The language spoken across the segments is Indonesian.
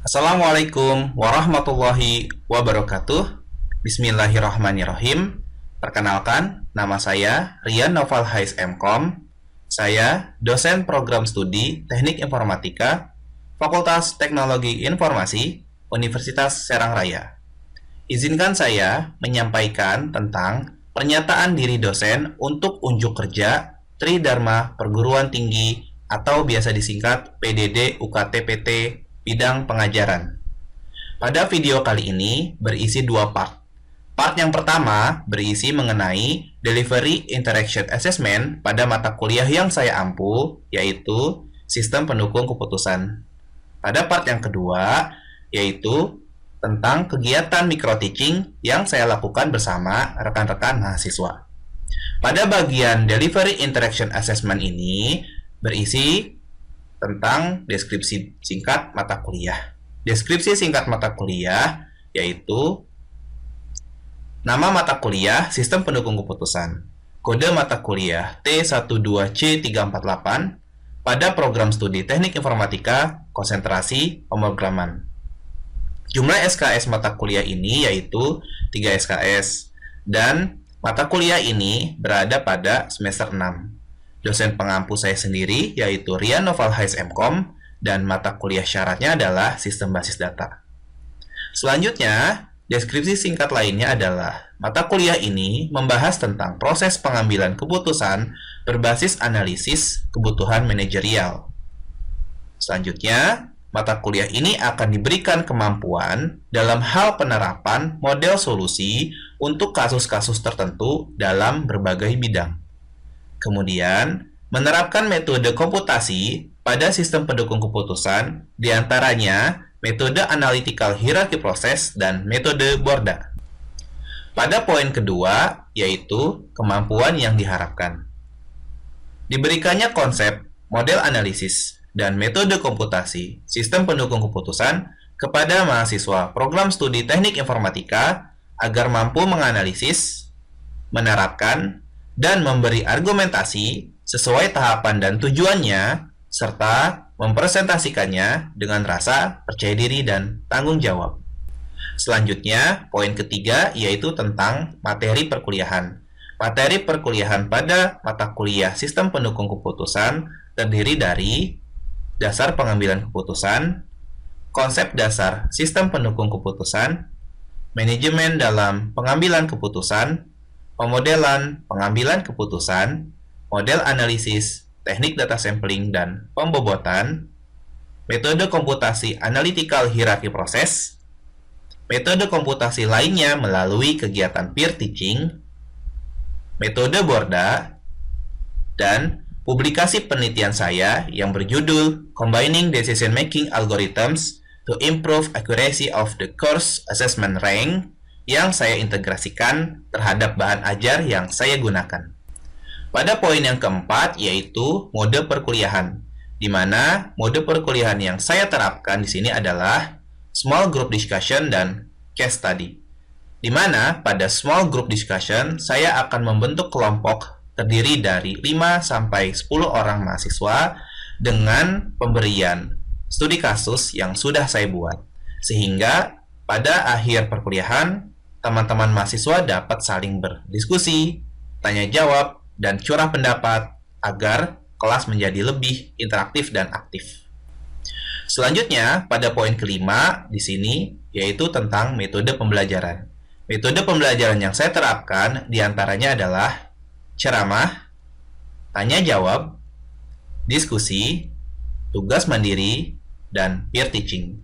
Assalamualaikum warahmatullahi wabarakatuh. Bismillahirrahmanirrahim. Perkenalkan, nama saya Rian Noval Hais MKom. Saya dosen program studi Teknik Informatika, Fakultas Teknologi Informasi, Universitas Serang Raya. Izinkan saya menyampaikan tentang pernyataan diri dosen untuk unjuk kerja Tridharma Perguruan Tinggi atau biasa disingkat PDD UKT-PT bidang pengajaran. Pada video kali ini berisi dua part. Part yang pertama berisi mengenai Delivery Interaction Assessment pada mata kuliah yang saya ampu, yaitu Sistem Pendukung Keputusan. Pada part yang kedua, yaitu tentang kegiatan micro-teaching yang saya lakukan bersama rekan-rekan mahasiswa. Pada bagian Delivery Interaction Assessment ini berisi tentang deskripsi singkat mata kuliah. Deskripsi singkat mata kuliah yaitu nama mata kuliah Sistem Pendukung Keputusan, kode mata kuliah T12C348 pada program studi Teknik Informatika konsentrasi pemrograman. Jumlah SKS mata kuliah ini yaitu 3 SKS dan mata kuliah ini berada pada semester 6. Dosen pengampu saya sendiri yaitu Rian Noval Hais MKom dan mata kuliah syaratnya adalah Sistem Basis Data. Selanjutnya, deskripsi singkat lainnya adalah mata kuliah ini membahas tentang proses pengambilan keputusan berbasis analisis kebutuhan manajerial. Selanjutnya, mata kuliah ini akan diberikan kemampuan dalam hal penerapan model solusi untuk kasus-kasus tertentu dalam berbagai bidang. Kemudian, menerapkan metode komputasi pada sistem pendukung keputusan, diantaranya metode analytical hierarchy process dan metode Borda. Pada poin kedua, yaitu kemampuan yang diharapkan. Diberikannya konsep, model analisis, dan metode komputasi sistem pendukung keputusan kepada mahasiswa program studi Teknik Informatika agar mampu menganalisis, menerapkan, dan memberi argumentasi sesuai tahapan dan tujuannya, serta mempresentasikannya dengan rasa percaya diri dan tanggung jawab. Selanjutnya, poin ketiga yaitu tentang materi perkuliahan. Materi perkuliahan pada mata kuliah Sistem Pendukung Keputusan terdiri dari dasar pengambilan keputusan, konsep dasar Sistem Pendukung Keputusan, manajemen dalam pengambilan keputusan, pemodelan pengambilan keputusan, model analisis, teknik data sampling dan pembobotan, metode komputasi analytical hierarchy process, metode komputasi lainnya melalui kegiatan peer teaching, metode Borda, dan publikasi penelitian saya yang berjudul Combining Decision Making Algorithms to Improve Accuracy of the Course Assessment Rank yang saya integrasikan terhadap bahan ajar yang saya gunakan. Pada poin yang keempat yaitu mode perkuliahan, di mana mode perkuliahan yang saya terapkan di sini adalah small group discussion dan case study. Di mana pada small group discussion saya akan membentuk kelompok terdiri dari 5 sampai 10 orang mahasiswa dengan pemberian studi kasus yang sudah saya buat. Sehingga pada akhir perkuliahan teman-teman mahasiswa dapat saling berdiskusi, tanya jawab, dan curah pendapat agar kelas menjadi lebih interaktif dan aktif. Selanjutnya, pada poin kelima di sini yaitu tentang metode pembelajaran. Metode pembelajaran yang saya terapkan diantaranya adalah ceramah, tanya jawab, diskusi, tugas mandiri, dan peer teaching.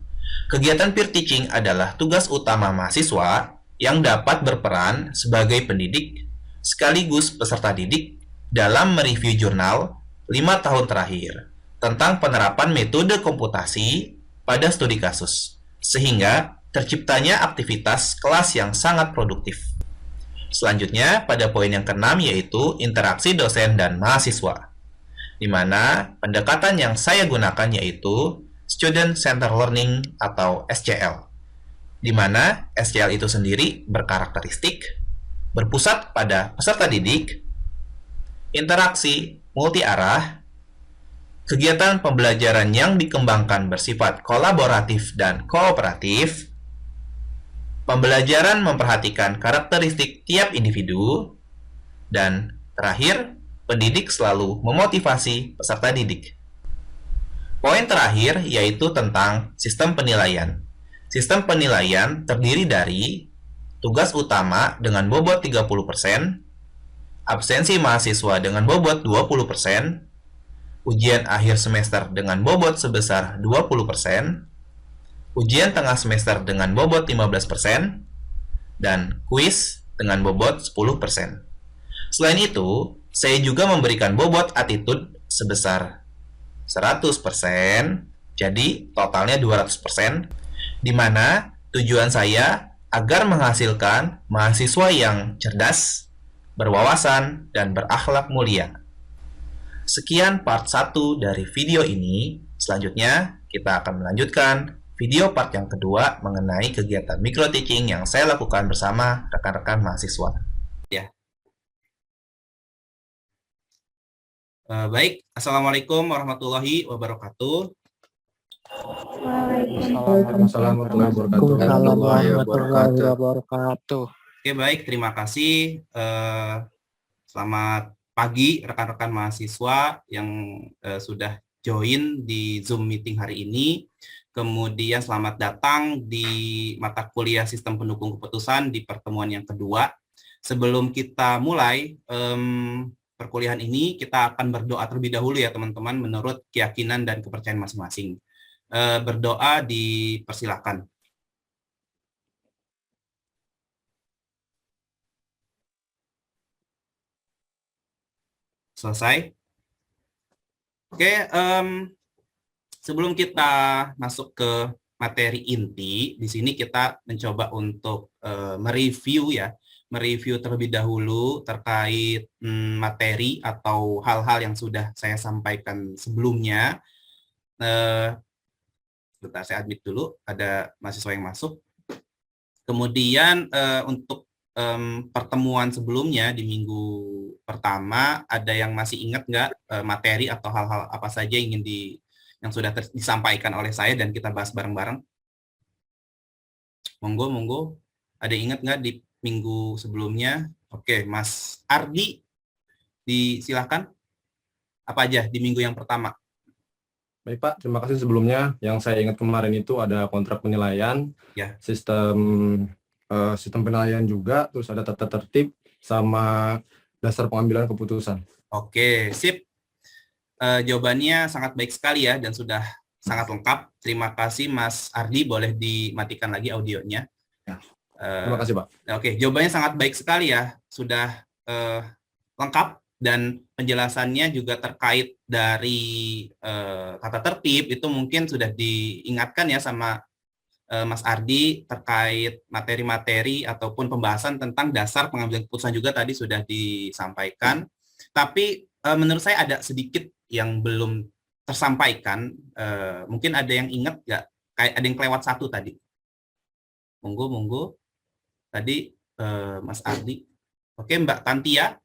Kegiatan peer teaching adalah tugas utama mahasiswa yang dapat berperan sebagai pendidik sekaligus peserta didik dalam mereview jurnal 5 tahun terakhir tentang penerapan metode komputasi pada studi kasus, sehingga terciptanya aktivitas kelas yang sangat produktif. Selanjutnya, pada poin yang keenam yaitu interaksi dosen dan mahasiswa, di mana pendekatan yang saya gunakan yaitu Student Centered Learning atau SCL, di mana SCL itu sendiri berkarakteristik berpusat pada peserta didik, interaksi multi arah, Kegiatan pembelajaran yang dikembangkan bersifat kolaboratif dan kooperatif. Pembelajaran memperhatikan karakteristik tiap individu. Dan terakhir, pendidik selalu memotivasi peserta didik. Poin terakhir yaitu tentang sistem penilaian. Sistem penilaian terdiri dari tugas utama dengan bobot 30%, absensi mahasiswa dengan bobot 20%, ujian akhir semester dengan bobot sebesar 20%, ujian tengah semester dengan bobot 15%, dan kuis dengan bobot 10%. Selain itu, saya juga memberikan bobot attitude sebesar 100%, jadi totalnya 200%, di mana tujuan saya agar menghasilkan mahasiswa yang cerdas, berwawasan, dan berakhlak mulia. Sekian part 1 dari video ini. Selanjutnya, kita akan melanjutkan video part yang kedua mengenai kegiatan micro teaching yang saya lakukan bersama rekan-rekan mahasiswa. Ya. Baik, Assalamualaikum warahmatullahi wabarakatuh. Waalaikumsalam warahmatullahi wabarakatuh. Oke, baik, terima kasih. Selamat pagi rekan-rekan mahasiswa yang sudah join di Zoom meeting hari ini. Kemudian selamat datang di mata kuliah Sistem Pendukung Keputusan di pertemuan yang kedua. Sebelum kita mulai perkuliahan ini, kita akan berdoa terlebih dahulu ya teman-teman menurut keyakinan dan kepercayaan masing-masing. Berdoa dipersilakan. Selesai. Oke, sebelum kita masuk ke materi inti, di sini kita mencoba untuk mereview terlebih dahulu terkait materi atau hal-hal yang sudah saya sampaikan sebelumnya. Bentar, saya admit dulu, ada mahasiswa yang masuk. Kemudian untuk pertemuan sebelumnya di minggu pertama, ada yang masih ingat nggak materi atau hal-hal apa saja yang sudah disampaikan oleh saya dan kita bahas bareng-bareng? Monggo. Ada yang ingat nggak di minggu sebelumnya? Oke, Mas Ardi, silakan. Apa aja di minggu yang pertama? Baik Pak, terima kasih sebelumnya. Yang saya ingat kemarin itu ada kontrak penilaian, ya. Sistem penilaian juga, terus ada tata tertib, sama dasar pengambilan keputusan. Oke, sip. Jawabannya sangat baik sekali ya, dan sudah sangat lengkap. Terima kasih Mas Ardi, boleh dimatikan lagi audionya. Ya. Terima kasih Pak. Oke, jawabannya sangat baik sekali ya, sudah lengkap. Dan penjelasannya juga terkait dari tata tertib, itu mungkin sudah diingatkan ya sama Mas Ardi terkait materi-materi ataupun pembahasan tentang dasar pengambilan keputusan juga tadi sudah disampaikan. Tapi menurut saya ada sedikit yang belum tersampaikan. Mungkin ada yang ingat nggak? Kayak ada yang kelewat satu tadi. Monggo. Tadi Mas Ardi. Oke, Mbak Tantia.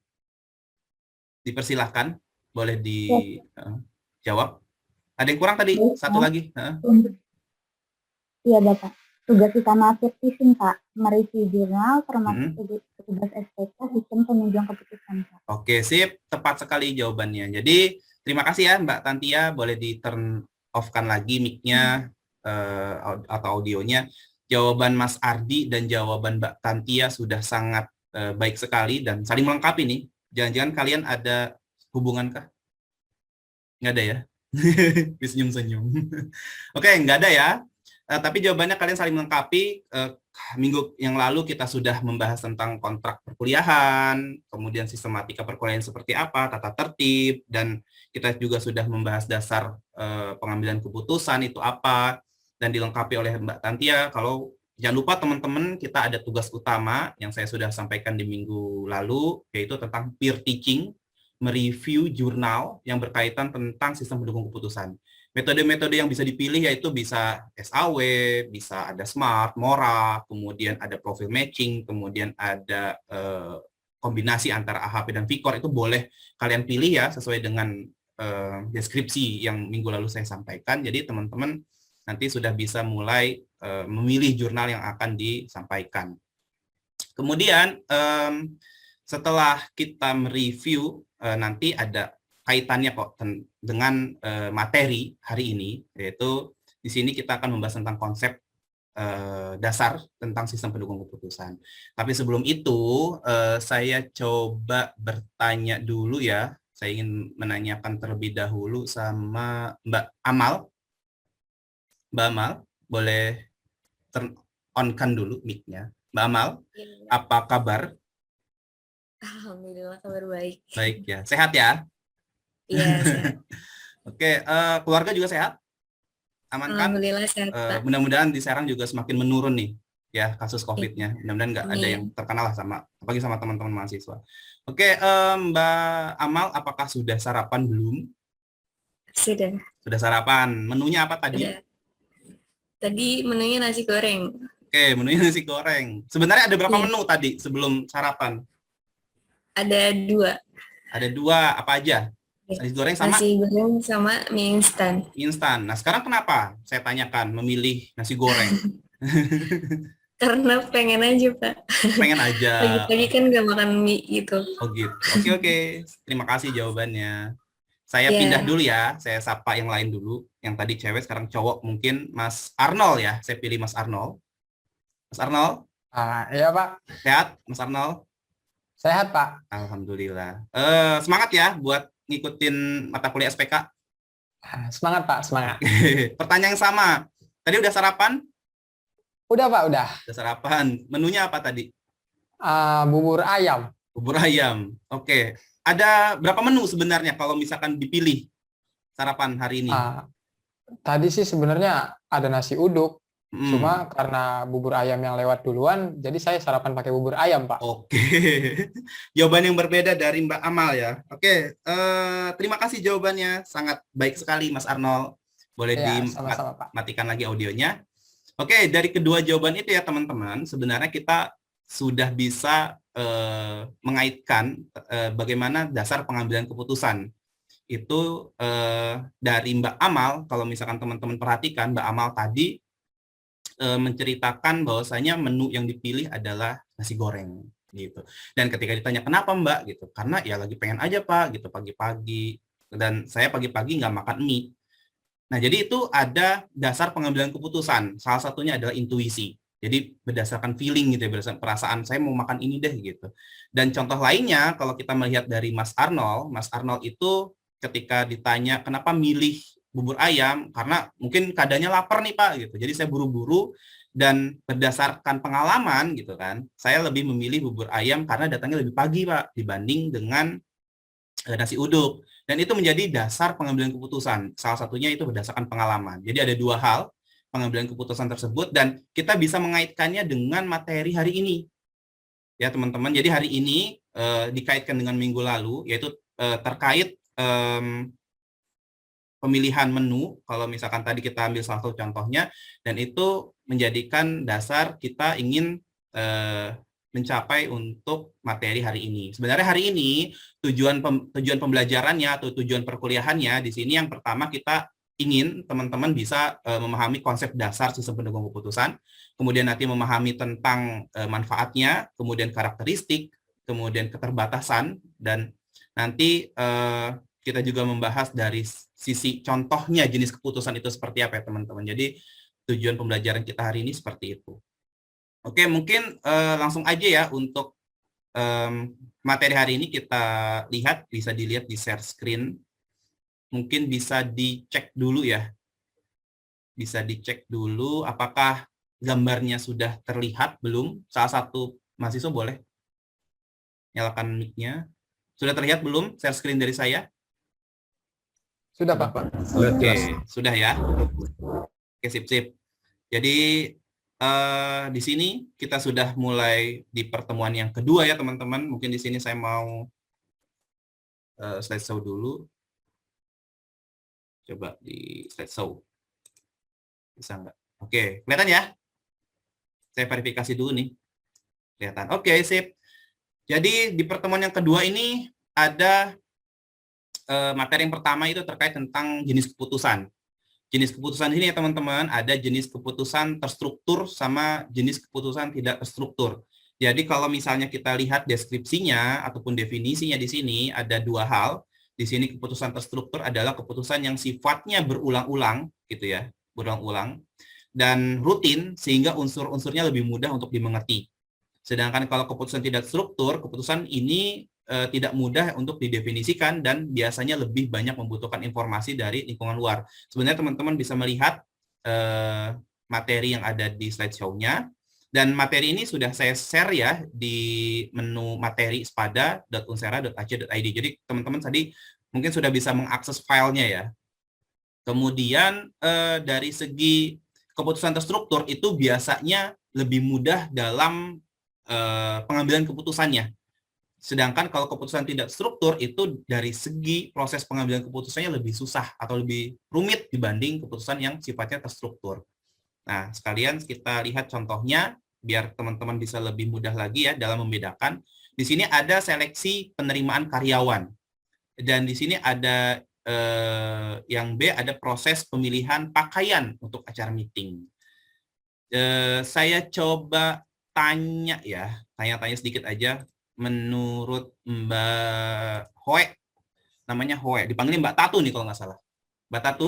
Dipersilahkan, boleh dijawab. Ada yang kurang tadi, satu lagi. Iya Bapak, tugas utama akhir teaching Pak, mereview jurnal termasuk tugas SPK sistem penunjang keputusan Pak. Oke, sip, tepat sekali jawabannya. Jadi terima kasih ya Mbak Tantia, boleh di turn off-kan lagi mic-nya atau audionya. Jawaban Mas Ardi dan jawaban Mbak Tantia sudah sangat baik sekali dan saling melengkapi nih. Jangan-jangan kalian ada hubungankah? Nggak ada ya? Senyum-senyum. Oke, nggak ada ya. Tapi jawabannya kalian saling melengkapi. Minggu yang lalu kita sudah membahas tentang kontrak perkuliahan, kemudian sistematika perkuliahan seperti apa, tata tertib, dan kita juga sudah membahas dasar pengambilan keputusan itu apa, dan dilengkapi oleh Mbak Tantia. Kalau jangan lupa teman-teman, kita ada tugas utama yang saya sudah sampaikan di minggu lalu, yaitu tentang peer teaching, mereview jurnal yang berkaitan tentang sistem pendukung keputusan. Metode-metode yang bisa dipilih yaitu bisa SAW, bisa ada SMART, MORA, kemudian ada profil matching, kemudian ada kombinasi antara AHP dan VCOR, itu boleh kalian pilih ya sesuai dengan deskripsi yang minggu lalu saya sampaikan. Jadi teman-teman nanti sudah bisa mulai memilih jurnal yang akan disampaikan. Kemudian setelah kita mereview, nanti ada kaitannya kok dengan materi hari ini, yaitu di sini kita akan membahas tentang konsep dasar tentang sistem pendukung keputusan. Tapi sebelum itu, saya coba bertanya dulu ya. Saya ingin menanyakan terlebih dahulu sama Mbak Amal. Mbak Amal, boleh turn on-kan dulu mic-nya. Mbak Amal, apa kabar? Alhamdulillah kabar baik. Baik ya, sehat ya? Iya, sehat. Oke, keluarga juga sehat? Aman kan? Alhamdulillah sehat, Pak. Mudah-mudahan di Serang juga semakin menurun nih ya kasus COVID-nya. Mudah-mudahan nggak ada yang terkena lah apalagi sama teman-teman mahasiswa. Oke, Mbak Amal, apakah sudah sarapan belum? Sudah. Sudah sarapan. Menunya apa tadi? Sudah. Tadi menunya nasi goreng. Oke, menunya nasi goreng. Sebenarnya ada berapa Iya. menu tadi sebelum sarapan? Ada 2. Ada 2, apa aja? Nasi goreng sama? Nasi goreng sama mie instan. Instan. Nah, sekarang kenapa saya tanyakan memilih nasi goreng? Karena pengen aja, Pak. Pengen aja. Pagi-pagi kan nggak makan mie gitu. Oh gitu. Oke. Terima kasih jawabannya. Saya Iya. pindah dulu ya. Saya sapa yang lain dulu. Yang tadi cewek, sekarang cowok. Mungkin Mas Arnold ya. Saya pilih Mas Arnold. Mas Arnold, Iya Pak, sehat Mas Arnold? sehat Pak. Alhamdulillah. Semangat ya buat ngikutin mata kuliah SPK. Semangat Pak, semangat. Pertanyaan yang sama. Tadi udah sarapan? Udah Pak, udah. Udah sarapan. Menunya apa tadi? Bubur ayam. Bubur ayam. Oke. Ada berapa menu sebenarnya kalau misalkan dipilih sarapan hari ini? Tadi sih sebenarnya ada nasi uduk, cuma karena bubur ayam yang lewat duluan, jadi saya sarapan pakai bubur ayam Pak. Oke. Jawaban yang berbeda dari Mbak Amal ya. Oke. Terima kasih jawabannya. Sangat baik sekali Mas Arnold. Boleh Ya, sama-sama Pak. dimatikan lagi audionya. Oke, dari kedua jawaban itu ya teman-teman, sebenarnya kita sudah bisa mengaitkan bagaimana dasar pengambilan keputusan. Itu dari Mbak Amal, kalau misalkan teman-teman perhatikan, Mbak Amal tadi menceritakan bahwasanya menu yang dipilih adalah nasi goreng gitu. Dan ketika ditanya kenapa Mbak gitu, karena ya lagi pengen aja Pak gitu pagi-pagi, dan saya pagi-pagi nggak makan mie. Nah, jadi itu ada dasar pengambilan keputusan. Salah satunya adalah intuisi. Jadi berdasarkan feeling gitu ya, berdasarkan perasaan saya mau makan ini deh gitu. Dan contoh lainnya kalau kita melihat dari Mas Arnold itu ketika ditanya kenapa milih bubur ayam, karena mungkin keadaannya lapar nih Pak gitu. Jadi saya buru-buru dan berdasarkan pengalaman gitu kan, saya lebih memilih bubur ayam karena datangnya lebih pagi Pak dibanding dengan nasi uduk. Dan itu menjadi dasar pengambilan keputusan. Salah satunya itu berdasarkan pengalaman. Jadi ada 2 hal pengambilan keputusan tersebut dan kita bisa mengaitkannya dengan materi hari ini. Ya teman-teman, jadi hari ini dikaitkan dengan minggu lalu, yaitu terkait pemilihan menu, kalau misalkan tadi kita ambil salah satu contohnya, dan itu menjadikan dasar kita ingin mencapai untuk materi hari ini. Sebenarnya hari ini tujuan pembelajarannya atau tujuan perkuliahannya di sini yang pertama kita ingin teman-teman bisa memahami konsep dasar sistem pendukung keputusan, kemudian nanti memahami tentang manfaatnya, kemudian karakteristik, kemudian keterbatasan, dan nanti kita juga membahas dari sisi contohnya jenis keputusan itu seperti apa ya teman-teman. Jadi tujuan pembelajaran kita hari ini seperti itu. Oke, mungkin langsung aja ya untuk materi hari ini kita lihat, bisa dilihat di share screen. Mungkin bisa dicek dulu ya. Bisa dicek dulu apakah gambarnya sudah terlihat belum? Salah satu mahasiswa boleh nyalakan mic-nya. Sudah terlihat belum share screen dari saya? Sudah Pak. Oke, sudah ya. Oke, sip. Jadi di sini kita sudah mulai di pertemuan yang kedua ya teman-teman. Mungkin di sini saya mau slideshow dulu. Coba di slideshow. Bisa nggak? Oke, kelihatan ya? Saya verifikasi dulu nih. Kelihatan. Oke, sip. Jadi di pertemuan yang kedua ini ada materi yang pertama itu terkait tentang jenis keputusan. Jenis keputusan ini ya teman-teman, ada jenis keputusan terstruktur sama jenis keputusan tidak terstruktur. Jadi kalau misalnya kita lihat deskripsinya ataupun definisinya di sini ada dua hal. Di sini keputusan terstruktur adalah keputusan yang sifatnya berulang-ulang gitu ya, berulang-ulang dan rutin sehingga unsur-unsurnya lebih mudah untuk dimengerti. Sedangkan kalau keputusan tidak struktur, keputusan ini tidak mudah untuk didefinisikan dan biasanya lebih banyak membutuhkan informasi dari lingkungan luar. Sebenarnya teman-teman bisa melihat materi yang ada di slideshow-nya, dan materi ini sudah saya share ya di menu materi spada.unsera.ac.id. Jadi teman-teman tadi mungkin sudah bisa mengakses filenya ya. Kemudian dari segi keputusan terstruktur itu biasanya lebih mudah dalam pengambilan keputusannya. Sedangkan kalau keputusan tidak struktur itu dari segi proses pengambilan keputusannya lebih susah atau lebih rumit dibanding keputusan yang sifatnya terstruktur. Nah, sekalian kita lihat contohnya biar teman-teman bisa lebih mudah lagi ya dalam membedakan. Di sini ada seleksi penerimaan karyawan. Dan di sini ada yang B ada proses pemilihan pakaian untuk acara meeting. Saya coba tanya sedikit aja. Menurut Mbak Hoe, namanya Hoe, dipanggilnya Mbak Tatu nih kalau nggak salah. Mbak Tatu?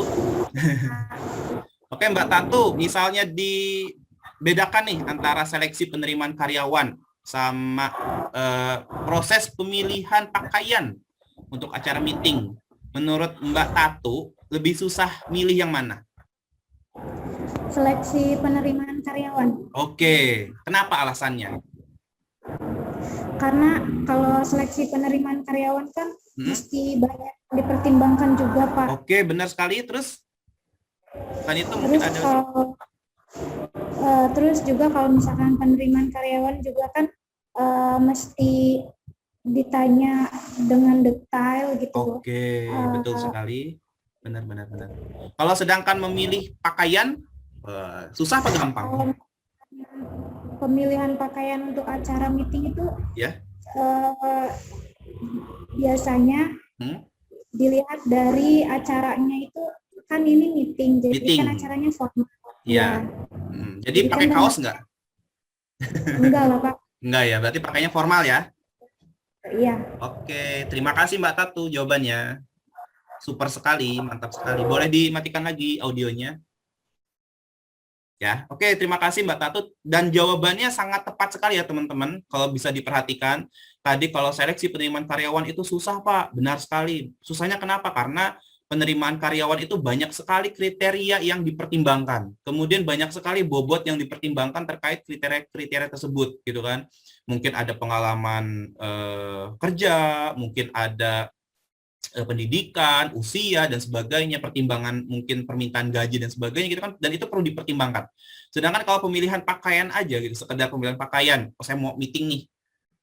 Oke Mbak Tatu, misalnya dibedakan nih antara seleksi penerimaan karyawan sama proses pemilihan pakaian untuk acara meeting. Menurut Mbak Tatu, lebih susah milih yang mana? Seleksi penerimaan karyawan. Oke, kenapa alasannya? Karena kalau seleksi penerimaan karyawan kan mesti banyak dipertimbangkan juga, Pak. Oke, benar sekali. Terus itu mungkin Terus ada. Terus juga kalau misalkan penerimaan karyawan juga kan mesti ditanya dengan detail gitu. Oke, betul sekali. Benar. Kalau sedangkan memilih pakaian, susah apa gampang? Pemilihan pakaian untuk acara meeting itu Ya. Biasanya dilihat dari acaranya itu kan ini meeting, jadi kan acaranya formal. Iya. Jadi pakai kaos nggak? Enggak lah, Pak. Enggak ya, berarti pakainya formal ya? Iya. Oke, terima kasih Mbak Tatu jawabannya. Super sekali, mantap sekali. Boleh dimatikan lagi audionya? Ya, oke, terima kasih Mbak Tatu. Dan jawabannya sangat tepat sekali ya teman-teman. Kalau bisa diperhatikan, tadi kalau seleksi penerimaan karyawan itu susah Pak, benar sekali. Susahnya kenapa? Karena penerimaan karyawan itu banyak sekali kriteria yang dipertimbangkan. Kemudian banyak sekali bobot yang dipertimbangkan terkait kriteria-kriteria tersebut, gitu kan. Mungkin ada pengalaman kerja, mungkin ada pendidikan, usia dan sebagainya, pertimbangan mungkin permintaan gaji dan sebagainya gitu kan, dan itu perlu dipertimbangkan. Sedangkan kalau pemilihan pakaian aja gitu, sekedar pemilihan pakaian, saya mau meeting nih,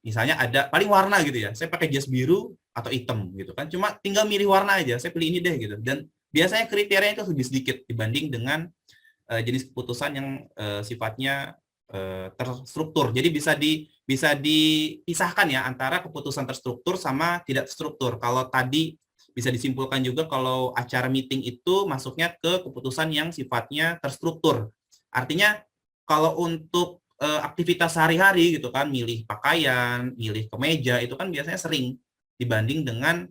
misalnya ada paling warna gitu ya, saya pakai jas biru atau hitam gitu kan, cuma tinggal milih warna aja, saya pilih ini deh gitu, dan biasanya kriterianya itu lebih sedikit dibanding dengan jenis keputusan yang sifatnya terstruktur. Jadi bisa dipisahkan ya antara keputusan terstruktur sama tidak terstruktur. Kalau tadi bisa disimpulkan juga kalau acara meeting itu masuknya ke keputusan yang sifatnya terstruktur. Artinya kalau untuk aktivitas sehari-hari gitu kan, milih pakaian, milih kemeja itu kan biasanya sering dibanding dengan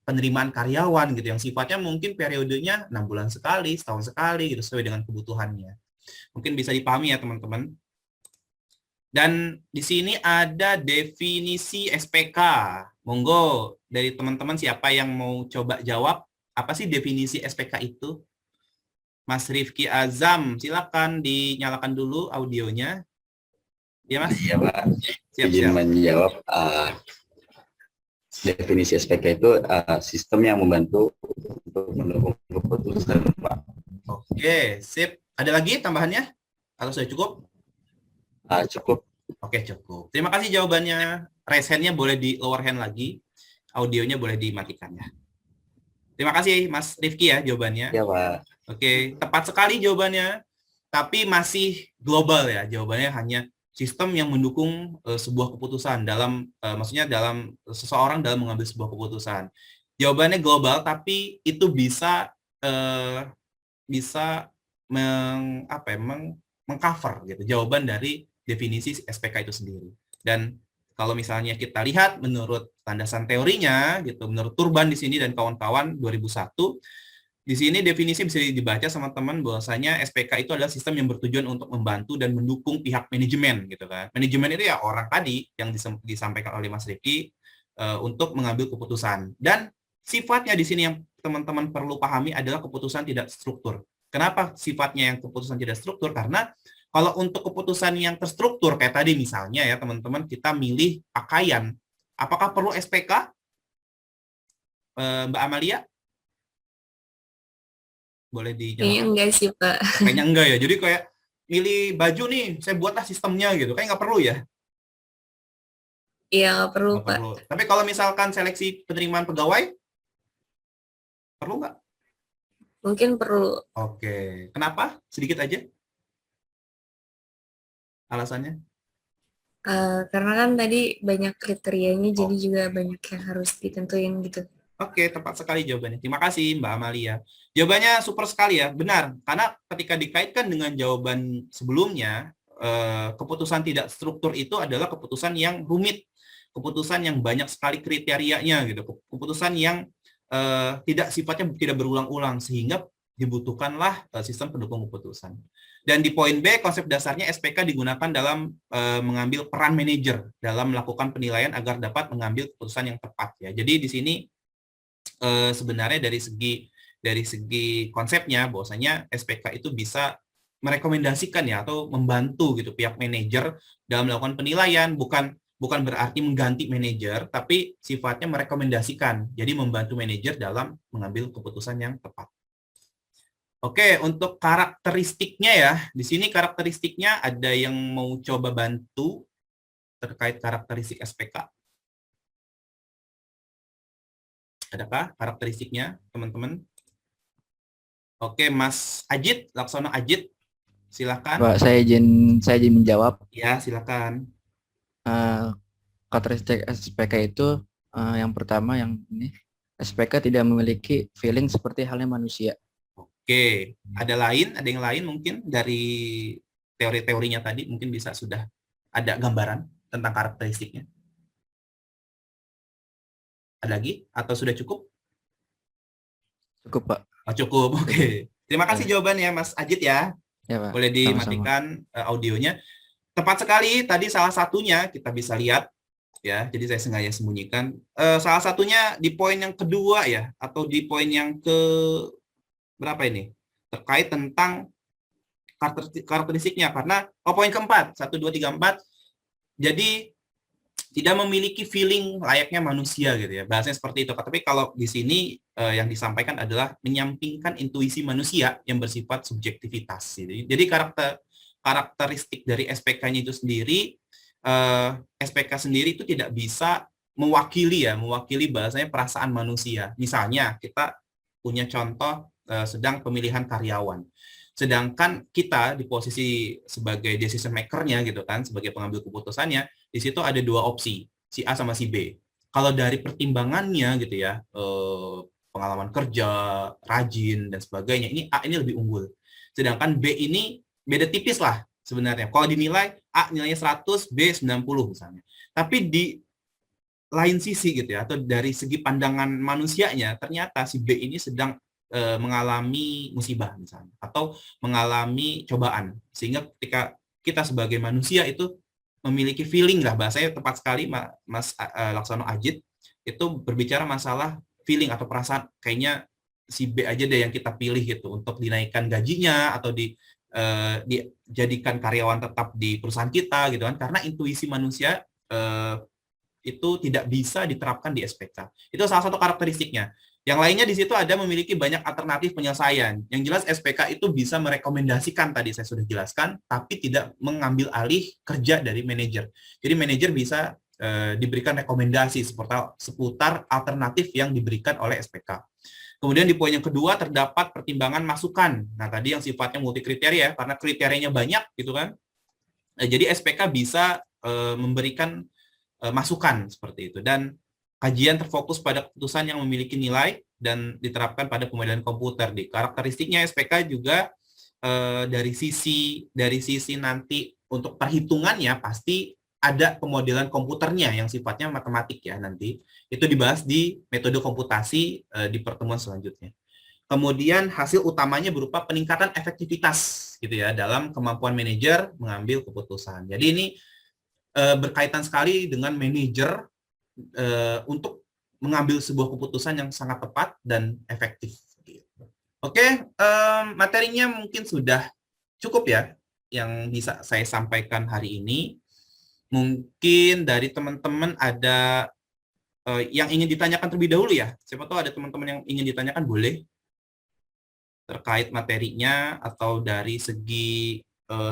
penerimaan karyawan gitu yang sifatnya mungkin periodenya 6 bulan sekali, setahun sekali gitu sesuai dengan kebutuhannya. Mungkin bisa dipahami ya teman-teman. Dan di sini ada definisi SPK. Monggo dari teman-teman siapa yang mau coba jawab, apa sih definisi SPK itu? Mas Rifki Azam, silakan dinyalakan dulu audionya. Ya Mas? Iya Pak, Siap. izin menjawab. Definisi SPK itu sistem yang membantu untuk mendukung keputusan Pak. Oke, sip. Ada lagi tambahannya? Atau sudah cukup? Cukup. Oke, cukup. Terima kasih jawabannya. Raise hand-nya boleh di lower hand lagi. Audionya boleh dimatikan ya. Terima kasih Mas Rifki ya jawabannya. Ya Pak. Oke, tepat sekali jawabannya. Tapi masih global ya. Jawabannya hanya sistem yang mendukung sebuah keputusan dalam maksudnya dalam seseorang dalam mengambil sebuah keputusan. Jawabannya global, tapi itu bisa bisa mengcover gitu jawaban dari definisi SPK itu sendiri. Dan kalau misalnya kita lihat menurut landasan teorinya gitu, menurut Turban di sini dan kawan-kawan 2001, di sini definisi bisa dibaca sama teman bahwasanya SPK itu adalah sistem yang bertujuan untuk membantu dan mendukung pihak manajemen gitu kan. Manajemen itu ya orang tadi yang disampaikan oleh Mas Riki untuk mengambil keputusan. Dan sifatnya di sini yang teman-teman perlu pahami adalah keputusan tidak struktur. Kenapa sifatnya yang keputusan tidak struktur? Karena kalau untuk keputusan yang terstruktur kayak tadi misalnya ya teman-teman kita milih pakaian, apakah perlu SPK? Mbak Amalia? Boleh dijawab? Kayaknya enggak sih, Pak. Kayaknya enggak ya. Jadi kayak milih baju nih, saya buatlah sistemnya gitu. Kayak nggak perlu ya? Iya, nggak perlu, Nggak Pak. perlu. Tapi kalau misalkan seleksi penerimaan pegawai, perlu nggak? Mungkin perlu. Oke. Kenapa? Sedikit aja alasannya. Karena kan tadi banyak kriterianya, jadi Oh. juga banyak yang harus ditentuin gitu. Oke, tepat sekali jawabannya. Terima kasih Mbak Amalia. Jawabannya super sekali ya, benar. Karena ketika dikaitkan dengan jawaban sebelumnya, keputusan tidak struktur itu adalah keputusan yang rumit, keputusan yang banyak sekali kriterianya gitu, keputusan yang tidak sifatnya tidak berulang-ulang sehingga dibutuhkanlah sistem pendukung keputusan. Dan di poin B, konsep dasarnya SPK digunakan dalam mengambil peran manajer dalam melakukan penilaian agar dapat mengambil keputusan yang tepat ya. Jadi di sini sebenarnya dari segi konsepnya bahwasanya SPK itu bisa merekomendasikan ya atau membantu gitu pihak manajer dalam melakukan penilaian, bukan berarti mengganti manajer tapi sifatnya merekomendasikan. Jadi membantu manajer dalam mengambil keputusan yang tepat. Oke, untuk karakteristiknya ya. Di sini karakteristiknya ada yang mau coba bantu terkait karakteristik SPK? Adakah karakteristiknya, teman-teman? Oke, Mas Ajit, Laksono Ajit, silakan. Pak, saya izin menjawab. Ya, silakan. Karakteristik SPK itu yang pertama yang ini SPK tidak memiliki feeling seperti halnya manusia. Oke, ada yang lain mungkin dari teori-teorinya tadi mungkin bisa sudah ada gambaran tentang karakteristiknya. Ada lagi atau sudah cukup? Cukup, Pak. Oh, cukup. Oke. Terima kasih jawabannya Mas Ajit ya. Ya, Pak. Boleh dimatikan audionya. Tepat sekali, tadi salah satunya kita bisa lihat ya. Jadi saya sengaja sembunyikan. Salah satunya di poin yang kedua ya, atau di poin yang ke berapa ini? Terkait tentang karakteristiknya karena poin keempat, 1 2 3 4. Jadi tidak memiliki feeling layaknya manusia gitu ya. Bahasanya seperti itu. Tapi kalau di sini yang disampaikan adalah menyampingkan intuisi manusia yang bersifat subjektivitas. Gitu. Jadi karakteristik dari SPK-nya itu sendiri, SPK sendiri itu tidak bisa mewakili bahasanya perasaan manusia. Misalnya kita punya contoh sedang pemilihan karyawan. Sedangkan kita di posisi sebagai decision maker-nya gitu kan, sebagai pengambil keputusannya, di situ ada dua opsi, si A sama si B. Kalau dari pertimbangannya gitu ya, pengalaman kerja, rajin dan sebagainya, ini A ini lebih unggul. Sedangkan B ini beda tipis lah sebenarnya. Kalau dinilai A nilainya 100, B 90 misalnya. Tapi di lain sisi gitu ya, atau dari segi pandangan manusianya, ternyata si B ini sedang mengalami musibah misalnya atau mengalami cobaan sehingga ketika kita sebagai manusia itu memiliki feeling lah bahasanya tepat sekali Mas Laksono Ajit itu berbicara masalah feeling atau perasaan kayaknya si B aja deh yang kita pilih gitu untuk dinaikkan gajinya atau dijadikan karyawan tetap di perusahaan kita gitu kan karena intuisi manusia itu tidak bisa diterapkan di SPK. Itu salah satu karakteristiknya. Yang lainnya di situ ada memiliki banyak alternatif penyelesaian. Yang jelas SPK itu bisa merekomendasikan, tadi saya sudah jelaskan, tapi tidak mengambil alih kerja dari manajer. Jadi manajer bisa diberikan rekomendasi seputar alternatif yang diberikan oleh SPK. Kemudian di poin yang kedua terdapat pertimbangan masukan. Nah tadi yang sifatnya multi kriteria, karena kriterianya banyak gitu kan. Jadi SPK bisa memberikan masukan seperti itu. Dan kajian terfokus pada keputusan yang memiliki nilai dan diterapkan pada pemodelan komputer. Di karakteristiknya SPK juga dari sisi nanti untuk perhitungannya pasti ada pemodelan komputernya yang sifatnya matematik ya nanti. Itu dibahas di metode komputasi di pertemuan selanjutnya. Kemudian hasil utamanya berupa peningkatan efektivitas gitu ya dalam kemampuan manajer mengambil keputusan. Jadi ini berkaitan sekali dengan manajer untuk mengambil sebuah keputusan yang sangat tepat dan efektif. Oke, materinya mungkin sudah cukup ya yang bisa saya sampaikan hari ini. Mungkin dari teman-teman ada yang ingin ditanyakan terlebih dahulu ya. Siapa tahu ada teman-teman yang ingin ditanyakan, boleh terkait materinya atau dari segi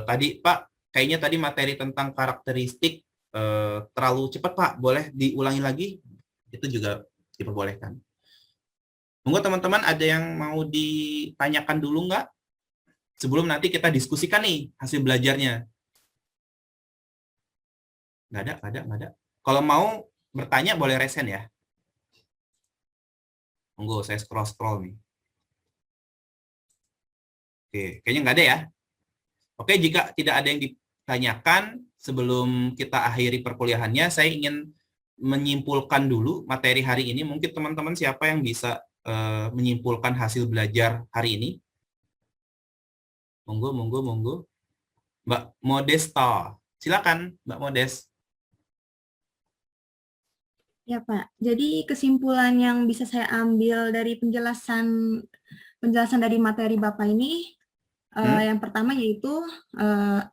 tadi Pak, kayaknya tadi materi tentang karakteristik terlalu cepat Pak, boleh diulangi lagi? Itu juga diperbolehkan. Monggo teman-teman ada yang mau ditanyakan dulu nggak? Sebelum nanti kita diskusikan nih hasil belajarnya. Nggak ada. Kalau mau bertanya boleh resen ya. Monggo, saya scroll nih. Oke, kayaknya nggak ada ya. Oke, jika tidak ada yang ditanyakan, sebelum kita akhiri perkuliahannya, saya ingin menyimpulkan dulu materi hari ini. Mungkin teman-teman siapa yang bisa menyimpulkan hasil belajar hari ini? Monggo. Mbak Modesta. Silakan, Mbak Modes. Ya Pak, jadi kesimpulan yang bisa saya ambil dari penjelasan dari materi Bapak ini, yang pertama yaitu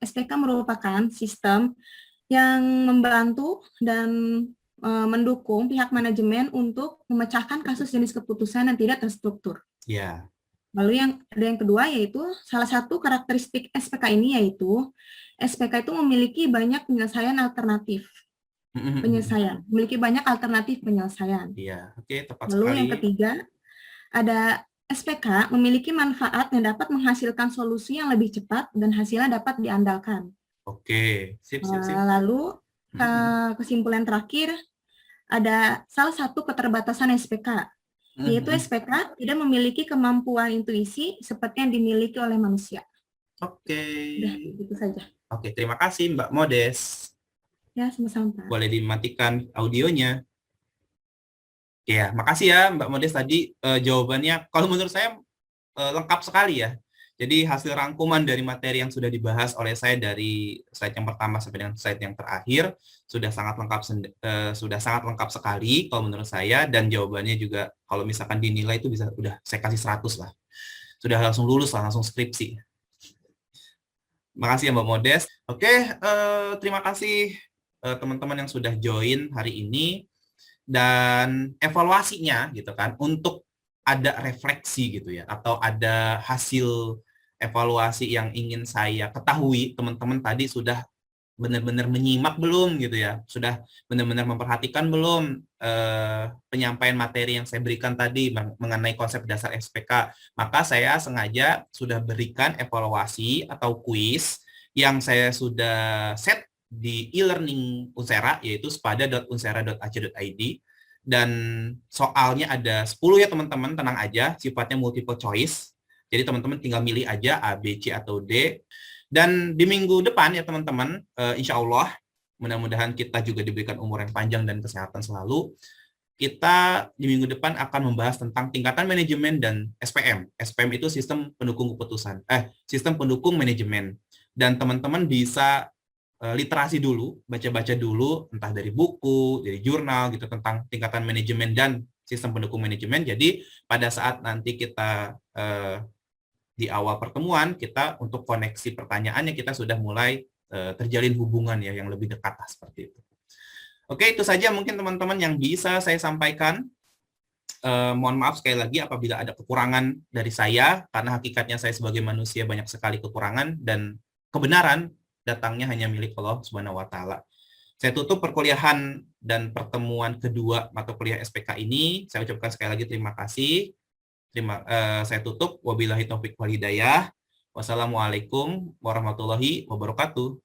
SPK merupakan sistem yang membantu dan mendukung pihak manajemen untuk memecahkan kasus jenis keputusan yang tidak terstruktur. Ya. Lalu yang kedua yaitu salah satu karakteristik SPK ini yaitu SPK itu memiliki banyak memiliki banyak alternatif penyelesaian. Iya, oke, tepat Lalu sekali. yang ketiga, ada SPK memiliki manfaat yang dapat menghasilkan solusi yang lebih cepat dan hasilnya dapat diandalkan. Oke, sip. Lalu kesimpulan terakhir, ada salah satu keterbatasan SPK, yaitu SPK tidak memiliki kemampuan intuisi seperti yang dimiliki oleh manusia. Oke. Udah, itu saja. Oke, terima kasih Mbak Modes. Ya, sama-sama Pak. Boleh dimatikan audionya. Oke ya, makasih ya Mbak Modes tadi jawabannya. Kalau menurut saya lengkap sekali ya. Jadi hasil rangkuman dari materi yang sudah dibahas oleh saya dari slide yang pertama sampai dengan slide yang terakhir sudah sangat lengkap sekali kalau menurut saya, dan jawabannya juga kalau misalkan dinilai itu bisa udah saya kasih 100 lah. Sudah langsung lulus lah, langsung skripsi. Makasih ya Mbak Modes. Oke, terima kasih teman-teman yang sudah join hari ini, dan evaluasinya gitu kan untuk ada refleksi gitu ya, atau ada hasil evaluasi yang ingin saya ketahui, teman-teman tadi sudah benar-benar menyimak belum gitu ya, sudah benar-benar memperhatikan belum penyampaian materi yang saya berikan tadi mengenai konsep dasar SPK. Maka saya sengaja sudah berikan evaluasi atau kuis yang saya sudah set di e-learning Unsera, yaitu spada.unsera.ac.id, dan soalnya ada 10 ya teman-teman, tenang aja, sifatnya multiple choice. Jadi teman-teman tinggal milih aja A, B, C, atau D. Dan di minggu depan ya teman-teman, insya Allah, mudah-mudahan kita juga diberikan umur yang panjang dan kesehatan selalu. Kita di minggu depan akan membahas tentang tingkatan manajemen dan SPM. SPM itu sistem pendukung keputusan, sistem pendukung manajemen. Dan teman-teman bisa literasi dulu, baca-baca dulu, entah dari buku, dari jurnal gitu tentang tingkatan manajemen dan sistem pendukung manajemen. Jadi pada saat nanti kita di awal pertemuan, kita untuk koneksi pertanyaannya kita sudah mulai terjalin hubungan ya yang lebih dekat lah, seperti itu. Oke, itu saja mungkin teman-teman yang bisa saya sampaikan. Mohon maaf sekali lagi apabila ada kekurangan dari saya, karena hakikatnya saya sebagai manusia banyak sekali kekurangan, dan kebenaran datangnya hanya milik Allah Subhanahu wa Ta'ala. Saya tutup perkuliahan dan pertemuan kedua mata kuliah SPK ini. Saya ucapkan sekali lagi terima kasih. Saya tutup. Wabillahi taufiq wal hidayah. Wassalamualaikum warahmatullahi wabarakatuh.